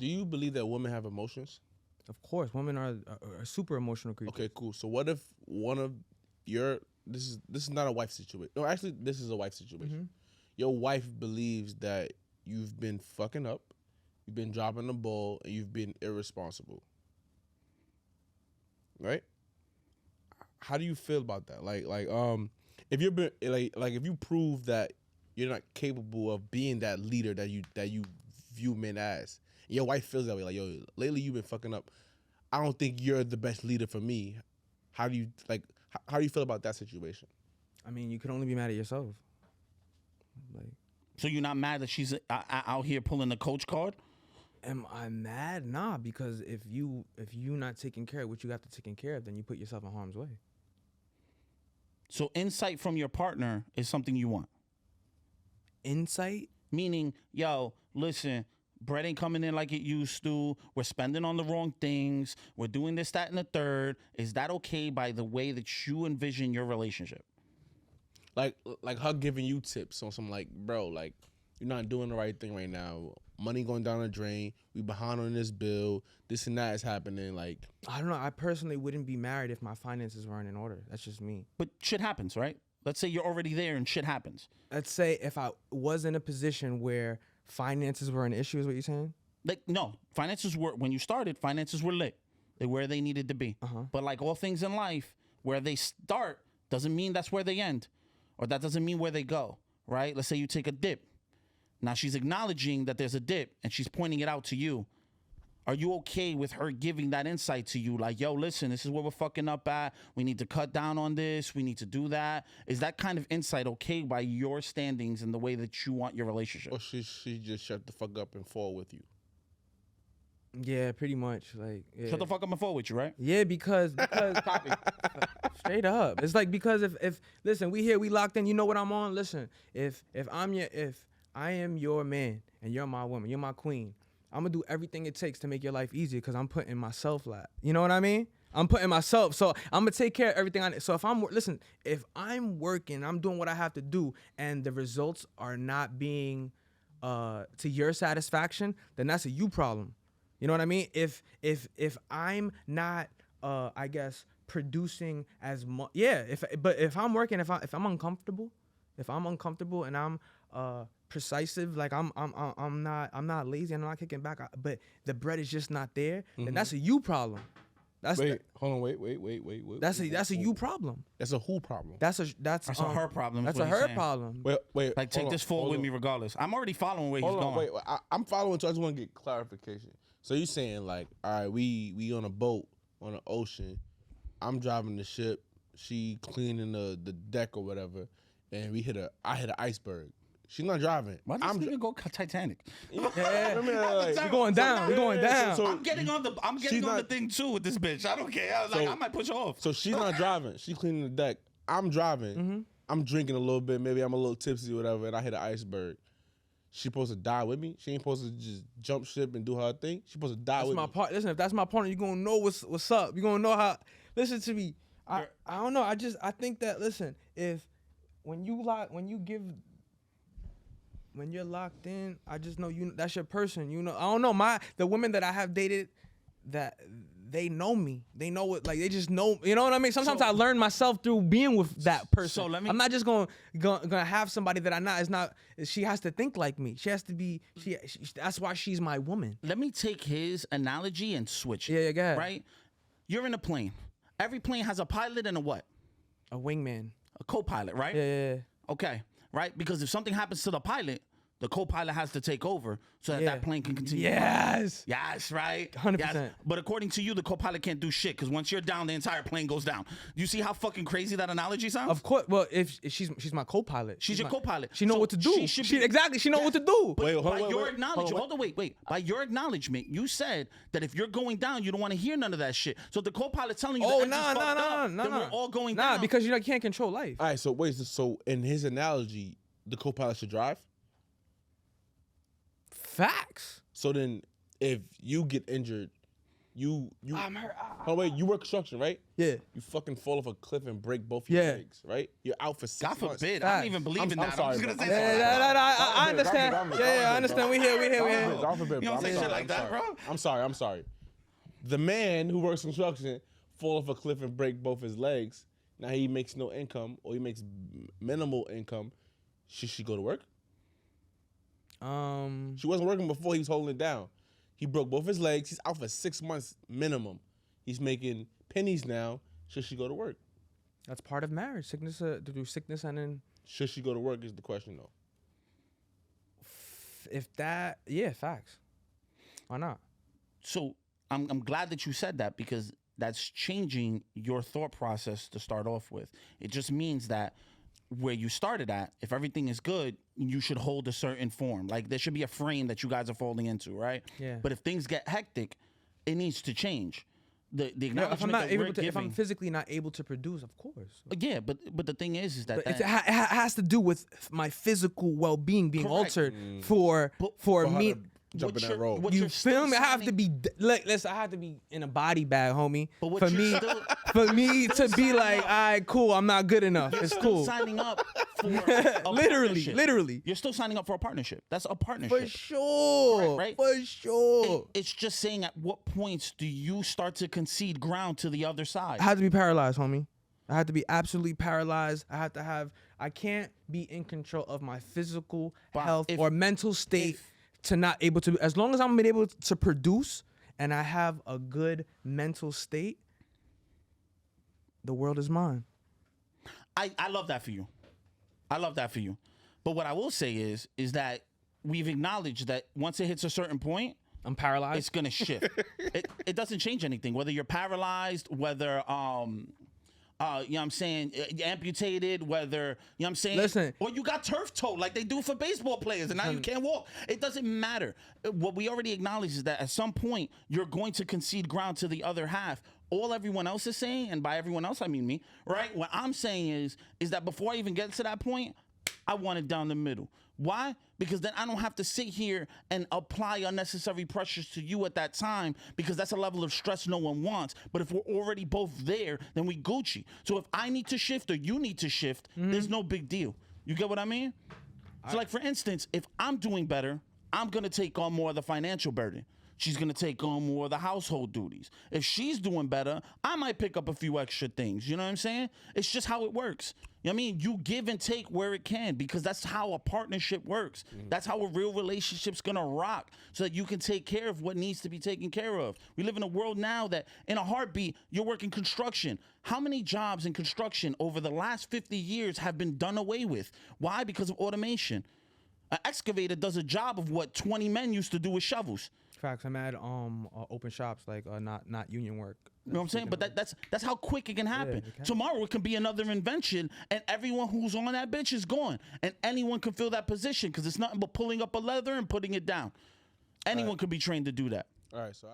Do you believe that women have emotions? Of course, women are super emotional creatures. Okay, cool. So what if one of your this is not a wife situation. No, actually, this is a wife situation. Your wife believes that you've been fucking up, you've been dropping the ball, and you've been irresponsible. Right? How do you feel about that? If you're been like if you prove that you're not capable of being that leader that you view men as, and your wife feels that way, like, yo, lately you've been fucking up. I don't think you're the best leader for me. How do you how do you feel about that situation? I mean, you can only be mad at yourself. Like, So you're not mad that she's out here pulling the coach card? am I mad? Nah, because if you not taking care of what you got to taking care of, then you put yourself in harm's way. So insight from your partner is something you want. Insight? Meaning, yo, listen, bread ain't coming in like it used to. We're spending on the wrong things. We're doing this, that, and the third. Is that okay by the way that you envision your relationship? Like her giving you tips on some, like, bro, like, you're not doing the right thing right now. Money going down the drain. We behind on this bill. This and that is happening. Like, I don't know. I personally wouldn't be married if my finances weren't in order. That's just me. But shit happens, right? Let's say you're already there and shit happens. Let's say if I was in a position where finances were an issue, is what you're saying? Like, no, finances were, when you started, finances were lit. They were where they needed to be. But like all things in life, where they start doesn't mean that's where they end. Or that doesn't mean where they go, right? Let's say you take a dip. Now she's acknowledging that there's a dip and she's pointing it out to you. Are you okay with her giving that insight to you? Like, yo, listen, this is where we're fucking up at. We need to cut down on this. We need to do that. Is that kind of insight okay by your standings and the way that you want your relationship? or she just shut the fuck up and fall with you. Yeah, pretty much. Like, yeah. Shut the fuck up and fall with you, right? Yeah, because straight up. It's like, because if listen, we here, we locked in, you know what I'm on? Listen, if I am your man and you're my woman, you're my queen, I'm gonna do everything it takes to make your life easier because I'm putting myself last. You know what I mean? I'm putting myself, so I'm gonna take care of everything so if I'm working, I'm doing what I have to do and the results are not being to your satisfaction, then that's a you problem. You know what I mean? If I'm not I guess producing as much, yeah. But if I'm working, if I'm uncomfortable, and I'm precisive, like I'm not lazy, I'm not kicking back, but the bread is just not there, then that's a you problem. Hold on, wait. That's a you problem. That's a who problem. That's a her problem. That's a her problem. Wait. Like, take this forward with me regardless. I'm already following where he's going. Wait. I'm following, so I just want to get clarification. So you saying, like, all right, we on a boat on the ocean. I'm driving the ship. She cleaning the deck or whatever, and I hit an iceberg. She's not driving. Why does this nigga go Titanic? Yeah. We're going down. We're going down. So I'm getting on the thing too with this bitch. I don't care. I might push her off. So she's not driving. She's cleaning the deck. I'm driving. I'm drinking a little bit. Maybe I'm a little tipsy or whatever, and I hit an iceberg. She supposed to die with me? She ain't supposed to just jump ship and do her thing? She supposed to die with me. Listen, if that's my partner, you're gonna know what's up. You're gonna know how. Listen to me. I don't know. I think that, listen, when you're locked in, I just know that's your person. You know, I don't know, the women that I have dated, that they know me. They know what, like, they just know. You know what I mean? Sometimes I learn myself through being with that person. So I'm not just gonna have somebody that I'm not. It's not. She has to think like me. She has to be. She that's why she's my woman. Let me take his analogy and switch it. Yeah, go ahead. Right? You're in a plane. Every plane has a pilot and a what? A wingman. A co-pilot, right? Yeah. Okay, right? Because if something happens to the pilot, the co-pilot has to take over so that plane can continue. Yes. Yes, right? 100%. Yes. But according to you, the co-pilot can't do shit because once you're down, the entire plane goes down. You see how fucking crazy that analogy sounds? Of course. Well, if she's my co-pilot. She's your co-pilot. She know So what to do. Exactly. She know what to do. But Wait, by your acknowledgement, by your acknowledgement, you said that if you're going down, you don't want to hear none of that shit. So the co-pilot telling you, Oh, then we're all going down. Because you can't control life. All right, so in his analogy, the co-pilot should drive? Facts. So then if you get injured I'm hurt. Oh wait, you work construction, right? Yeah. You fucking fall off a cliff and break both your Yeah. legs, right? You're out for 6 God months. forbid. I don't even believe in I'm that. sorry, I'm just bro. gonna say I'm something. sorry. I understand. God forbid, Yeah, I God understand. forbid, We here. God forbid, You bro. don't say I'm shit sorry, like I'm that, sorry. bro. I'm sorry. The man who works construction fall off a cliff and break both his legs. Now he makes no income, or he makes minimal income. Should she go to work? She wasn't working before. He was holding it down. He broke both his legs. He's out for 6 months minimum. He's making pennies now. Should she go to work? That's part of marriage. Sickness, to do sickness, and then Should she go to work is the question, though. Facts. Why not? So I'm glad that you said that, because that's changing your thought process to start off with. It just means that where you started at, if everything is good, you should hold a certain form. Like there should be a frame that you guys are folding into, right? Yeah. But if things get hectic, it needs to change. The Yeah, acknowledgement if I'm not that able we're to, if I'm giving- physically not able to produce, of course. yeah, but the thing is that, But it has to do with my physical well-being being Correct. altered for For her me. to jump What in that you're- role. what You you're still feel me? I have to signing- be look. Listen, I have to be in a body bag, homie. But what For you're me, still- for me to be signing like, up. all right, cool. I'm not good enough. It's still cool. signing up for a partnership. Literally. You're still signing up for a partnership. That's a partnership. For sure. Right? For sure. It's just saying, at what points do you start to concede ground to the other side? I have to be paralyzed, homie. I have to be absolutely paralyzed. I can't be in control of my physical But health if- or mental state to not able to, as long as I'm able to produce and I have a good mental state, the world is mine. I love that for you. I love that for you. But what I will say is that we've acknowledged that once it hits a certain point, I'm paralyzed. it's gonna shift. It doesn't change anything. Whether you're paralyzed, whether you know what I'm saying, amputated, whether, you know what I'm saying, Listen. or you got turf toe like they do for baseball players and now you can't walk. It doesn't matter. What we already acknowledge is that at some point you're going to concede ground to the other half. All everyone else is saying, and by everyone else I mean me, right? What I'm saying is that before I even get to that point, I want it down the middle. Why? Because then I don't have to sit here and apply unnecessary pressures to you at that time, because that's a level of stress no one wants. But if we're already both there, then we Gucci. So if I need to shift or you need to shift, there's no big deal. You get what I mean? So like, for instance, if I'm doing better, I'm going to take on more of the financial burden. She's going to take on more of the household duties. If she's doing better, I might pick up a few extra things. You know what I'm saying? It's just how it works. You know what I mean? You give and take where it can, because that's how a partnership works. That's how a real relationship's going to rock, so that you can take care of what needs to be taken care of. We live in a world now that in a heartbeat, you're working construction. How many jobs in construction over the last 50 years have been done away with? Why? Because of automation. An excavator does a job of what 20 men used to do with shovels. Facts. I'm at open shops, like not union work. You know what I'm saying? But that's how quick it can happen. it can. Tomorrow it can be another invention, and everyone who's on that bitch is gone, and anyone can fill that position, because it's nothing but pulling up a leather and putting it down. Anyone could be trained to do that. All right, so